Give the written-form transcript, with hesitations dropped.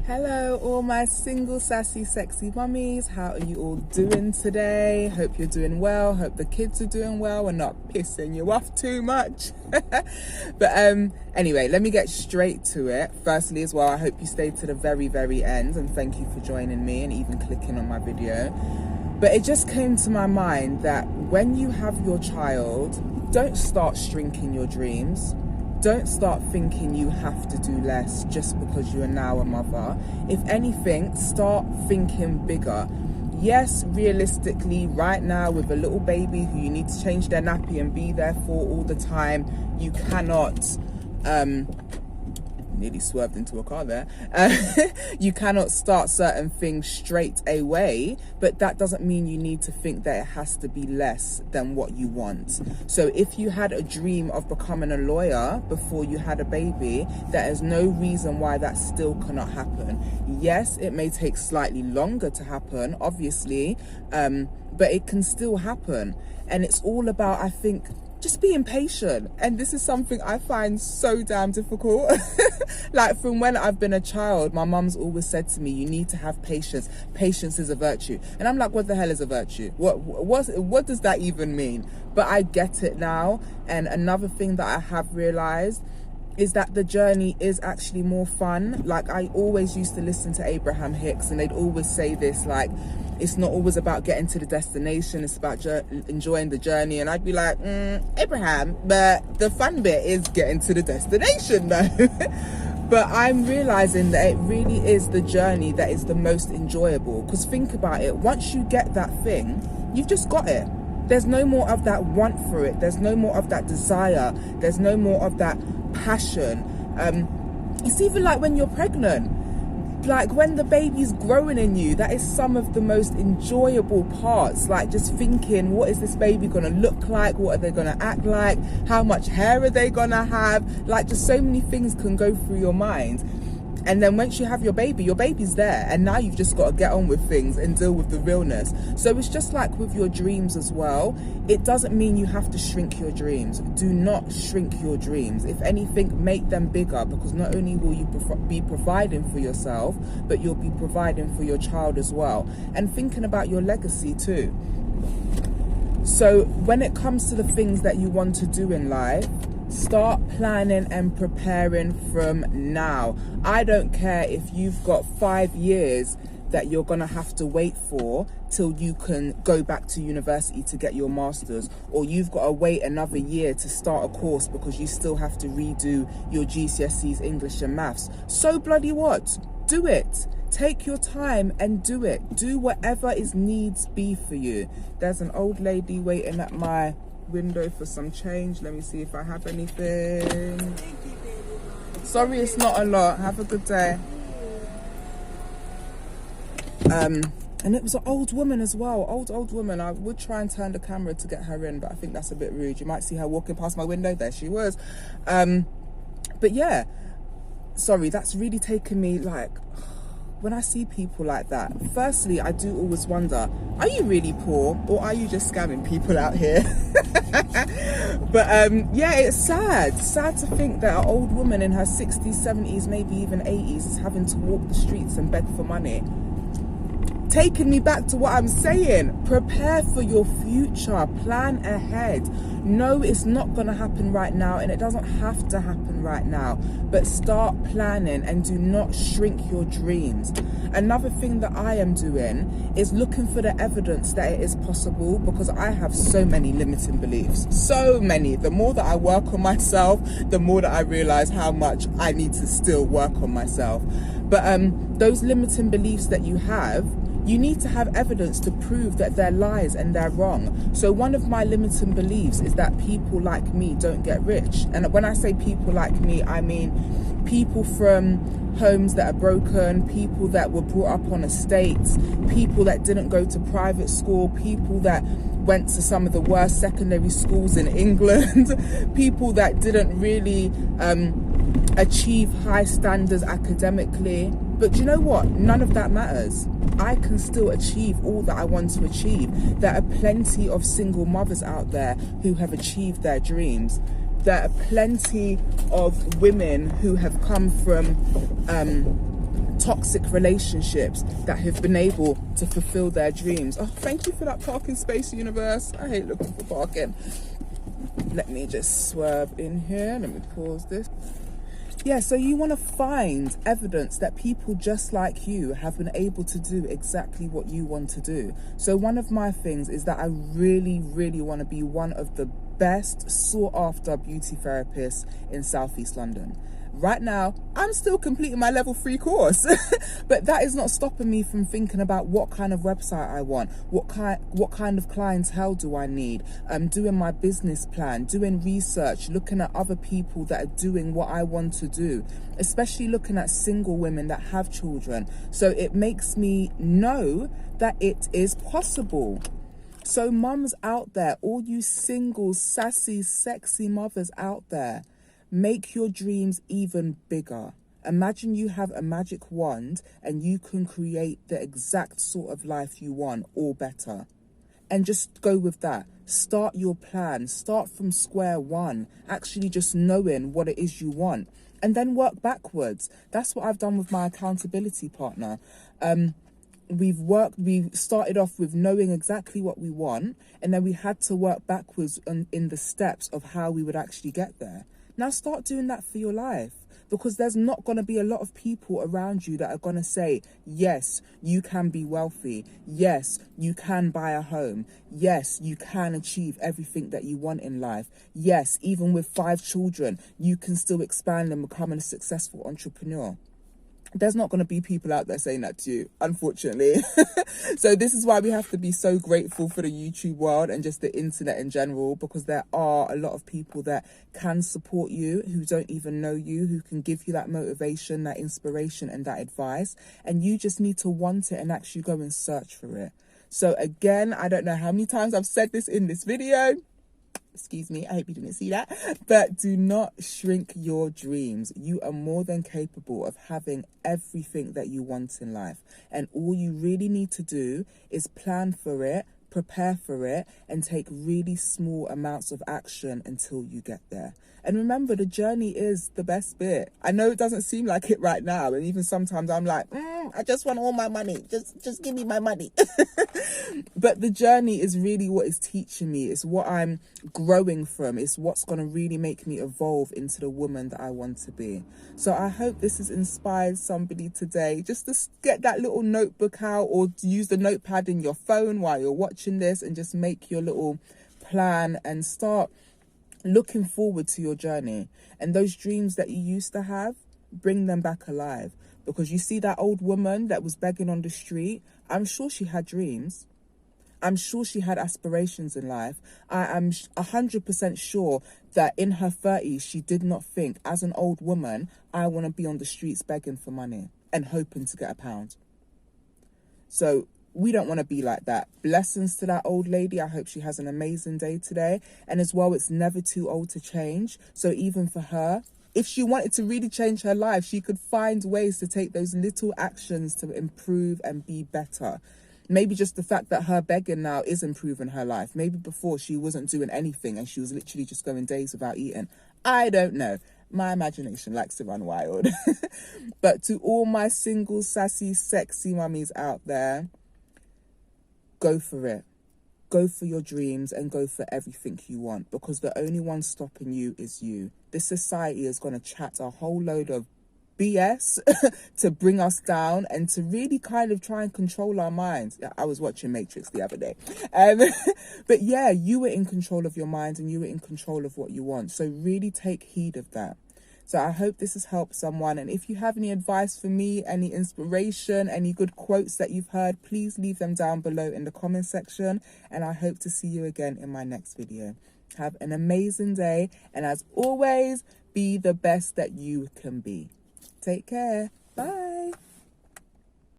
Hello all my single sassy sexy mummies, how are you all doing today? Hope you're doing well, hope the kids are doing well and not pissing you off too much. But anyway, let me get straight to it. Firstly as well, I hope you stayed to the very end, and thank you for joining me and even clicking on my video. But it just came to my mind that when you have your child, don't start shrinking your dreams. Don't start thinking you have to do less just because you are now a mother. If anything, start thinking bigger. Yes, realistically, right now with a little baby who you need to change their nappy and be there for all the time, you cannot, nearly swerved into a car there. You cannot start certain things straight away, but that doesn't mean you need to think that it has to be less than what you want. So if you had a dream of becoming a lawyer before you had a baby, there is no reason why that still cannot happen. Yes, it may take slightly longer to happen, obviously, but it can still happen. And it's all about, I think, just being patient. And this is something I find so damn difficult. Like from when I've been a child, my mum's always said to me, you need to have patience. Patience is a virtue. And I'm like, what the hell is a virtue? What does that even mean? But I get it now. And another thing that I have realized is that the journey is actually more fun. Like I always used to listen to Abraham Hicks, and they'd always say this, like, it's not always about getting to the destination, it's about enjoying the journey. And I'd be like, Abraham, but the fun bit is getting to the destination though. But I'm realizing that it really is the journey that is the most enjoyable. Because think about it, once you get that thing, you've just got it. There's no more of that want for it. There's no more of that desire. There's no more of that passion. It's even like when you're pregnant. Like when the baby's growing in you, that is some of the most enjoyable parts. Like just thinking, what is this baby gonna look like? What are they gonna act like? How much hair are they gonna have? Like just so many things can go through your mind. And then once you have your baby's there, and now you've just got to get on with things and deal with the realness. So it's just like with your dreams as well. It doesn't mean you have to shrink your dreams. Do not shrink your dreams. If anything, make them bigger, because not only will you be providing for yourself, but you'll be providing for your child as well. And thinking about your legacy too. So when it comes to the things that you want to do in life, start planning and preparing from now. I don't care if you've got 5 years that you're gonna have to wait for till you can go back to university to get your master's, or you've got to wait another year to start a course because you still have to redo your GCSEs English and maths. So bloody what? Do it. Take your time and do it. Do whatever is needs be for you. There's an old lady waiting at my window for some change. Let me see if I have anything. Sorry, it's not a lot. Have a good day. And it was an old woman as well. Old woman. I would try and turn the camera to get her in, but I think that's a bit rude. You might see her walking past my window. There she was. But yeah, sorry, that's really taken me, like, when I see people like that, firstly, I do always wonder, are you really poor, or are you just scamming people out here? But yeah, it's sad to think that an old woman in her 60s, 70s, maybe even 80s is having to walk the streets and beg for money. Taking me back to what I'm saying, prepare for your future, plan ahead. No, it's not gonna happen right now, and it doesn't have to happen right now, but start planning and do not shrink your dreams. Another thing that I am doing is looking for the evidence that it is possible, because I have so many limiting beliefs, so many. The more that I work on myself, the more that I realize how much I need to still work on myself. But those limiting beliefs that you have, you need to have evidence to prove that they're lies and they're wrong. So one of my limiting beliefs is that people like me don't get rich. And when I say people like me, I mean people from homes that are broken, people that were brought up on estates, people that didn't go to private school, people that went to some of the worst secondary schools in England, people that didn't really achieve high standards academically. But you know what? None of that matters. I can still achieve all that I want to achieve. There are plenty of single mothers out there who have achieved their dreams. There are plenty of women who have come from toxic relationships that have been able to fulfill their dreams. Oh, thank you for that parking space, universe. I hate looking for parking. Let me just swerve in here. Let me pause this. Yeah, so you want to find evidence that people just like you have been able to do exactly what you want to do. So one of my things is that I really, really want to be one of the best sought after beauty therapists in Southeast London. Right now, I'm still completing my level 3 course, but that is not stopping me from thinking about what kind of website I want, what kind of clientele do I need, doing my business plan, doing research, looking at other people that are doing what I want to do, especially looking at single women that have children. So it makes me know that it is possible. So mums out there, all you single, sassy, sexy mothers out there, make your dreams even bigger. Imagine you have a magic wand and you can create the exact sort of life you want, or better. And just go with that. Start your plan. Start from square one. Actually just knowing what it is you want. And then work backwards. That's what I've done with my accountability partner. We started off with knowing exactly what we want, and then we had to work backwards in the steps of how we would actually get there. Now start doing that for your life, because there's not going to be a lot of people around you that are going to say, yes, you can be wealthy. Yes, you can buy a home. Yes, you can achieve everything that you want in life. Yes, even with 5 children, you can still expand and become a successful entrepreneur. There's not going to be people out there saying that to you, unfortunately. So this is why we have to be so grateful for the YouTube world and just the internet in general, because there are a lot of people that can support you, who don't even know you, who can give you that motivation, that inspiration and that advice. And you just need to want it and actually go and search for it. So again, I don't know how many times I've said this in this video. Excuse me, I hope you didn't see that. But do not shrink your dreams. You are more than capable of having everything that you want in life. And all you really need to do is plan for it, prepare for it, and take really small amounts of action until you get there. And remember, the journey is the best bit. I know it doesn't seem like it right now. And even sometimes I'm like, I just want all my money. Just give me my money. But the journey is really what is teaching me. It's what I'm growing from. It's what's going to really make me evolve into the woman that I want to be. So I hope this has inspired somebody today, just to get that little notebook out, or use the notepad in your phone while you're watching this, and just make your little plan and start looking forward to your journey. And those dreams that you used to have, bring them back alive. Because you see that old woman that was begging on the street, I'm sure she had dreams. I'm sure she had aspirations in life. I am 100% sure that in her 30s, she did not think, as an old woman, I want to be on the streets begging for money and hoping to get a pound. So we don't want to be like that. Blessings to that old lady. I hope she has an amazing day today. And as well, it's never too old to change. So even for her, if she wanted to really change her life, she could find ways to take those little actions to improve and be better. Maybe just the fact that her begging now is improving her life. Maybe before she wasn't doing anything and she was literally just going days without eating. I don't know. My imagination likes to run wild. But to all my single, sassy, sexy mummies out there, go for it. Go for your dreams and go for everything you want, because the only one stopping you is you. This society is going to chat a whole load of BS to bring us down and to really kind of try and control our minds. I was watching Matrix the other day. But yeah, you were in control of your mind and you were in control of what you want. So really take heed of that. So I hope this has helped someone. And if you have any advice for me, any inspiration, any good quotes that you've heard, please leave them down below in the comment section. And I hope to see you again in my next video. Have an amazing day. And as always, be the best that you can be. Take care.